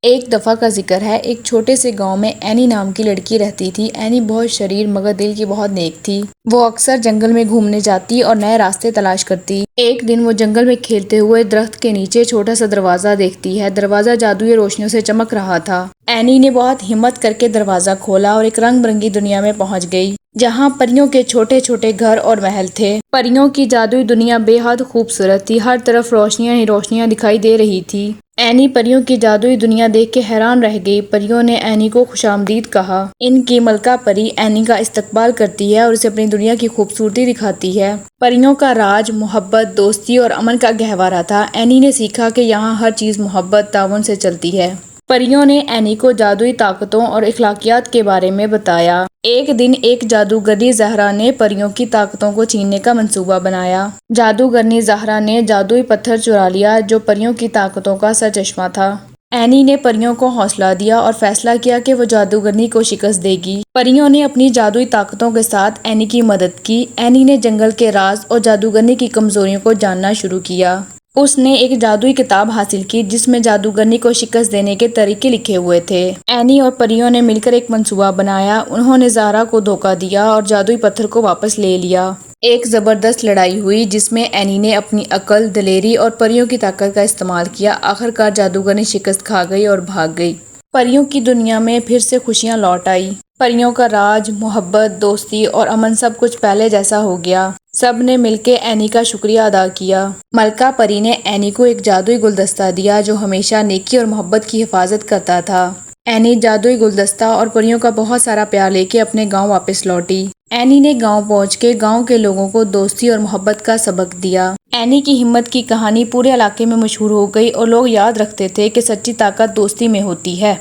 ایک دفعہ کا ذکر ہے، ایک چھوٹے سے گاؤں میں اینی نام کی لڑکی رہتی تھی۔ اینی بہت شریر مگر دل کی بہت نیک تھی۔ وہ اکثر جنگل میں گھومنے جاتی اور نئے راستے تلاش کرتی۔ ایک دن وہ جنگل میں کھیلتے ہوئے درخت کے نیچے چھوٹا سا دروازہ دیکھتی ہے۔ دروازہ جادوئی روشنیوں سے چمک رہا تھا۔ اینی نے بہت ہمت کر کے دروازہ کھولا اور ایک رنگ برنگی دنیا میں پہنچ گئی، جہاں پریوں کے چھوٹے چھوٹے گھر اور محل تھے۔ پریوں کی جادوئی دنیا بے حد خوبصورت تھی، ہر طرف روشنیاں ہی روشنیاں دکھائی دے رہی تھی۔ اینی پریوں کی جادوئی دنیا دیکھ کے حیران رہ گئی۔ پریوں نے اینی کو خوش آمدید کہا۔ ان کی ملکہ پری اینی کا استقبال کرتی ہے اور اسے اپنی دنیا کی خوبصورتی دکھاتی ہے۔ پریوں کا راج محبت، دوستی اور امن کا گہوارہ تھا۔ اینی نے سیکھا کہ یہاں ہر چیز محبت، تعاون سے چلتی ہے۔ پریوں نے اینی کو جادوئی طاقتوں اور اخلاقیات کے بارے میں بتایا۔ ایک دن ایک جادوگرنی زہرا نے پریوں کی طاقتوں کو چھیننے کا منصوبہ بنایا۔ جادوگرنی زہرا نے جادوئی پتھر چرا لیا جو پریوں کی طاقتوں کا سرچشمہ تھا۔ اینی نے پریوں کو حوصلہ دیا اور فیصلہ کیا کہ وہ جادوگرنی کو شکست دے گی۔ پریوں نے اپنی جادوئی طاقتوں کے ساتھ اینی کی مدد کی۔ اینی نے جنگل کے راز اور جادوگرنی کی کمزوریوں کو جاننا شروع کیا۔ اس نے ایک جادوئی کتاب حاصل کی جس میں جادوگرنی کو شکست دینے کے طریقے لکھے ہوئے تھے۔ اینی اور پریوں نے مل کر ایک منصوبہ بنایا۔ انہوں نے زہرا کو دھوکہ دیا اور جادوئی پتھر کو واپس لے لیا۔ ایک زبردست لڑائی ہوئی جس میں اینی نے اپنی عقل، دلیری اور پریوں کی طاقت کا استعمال کیا۔ آخرکار جادوگرنی شکست کھا گئی اور بھاگ گئی۔ پریوں کی دنیا میں پھر سے خوشیاں لوٹ آئی۔ پریوں کا راج، محبت، دوستی اور امن سب کچھ پہلے جیسا ہو گیا۔ سب نے مل کے اینی کا شکریہ ادا کیا۔ ملکہ پری نے اینی کو ایک جادوئی گلدستہ دیا جو ہمیشہ نیکی اور محبت کی حفاظت کرتا تھا۔ اینی جادوئی گلدستہ اور پریوں کا بہت سارا پیار لے کے اپنے گاؤں واپس لوٹی۔ اینی نے گاؤں پہنچ کے گاؤں کے لوگوں کو دوستی اور محبت کا سبق دیا۔ اینی کی ہمت کی کہانی پورے علاقے میں مشہور ہو گئی اور لوگ یاد رکھتے تھے کہ سچی طاقت دوستی میں ہوتی ہے۔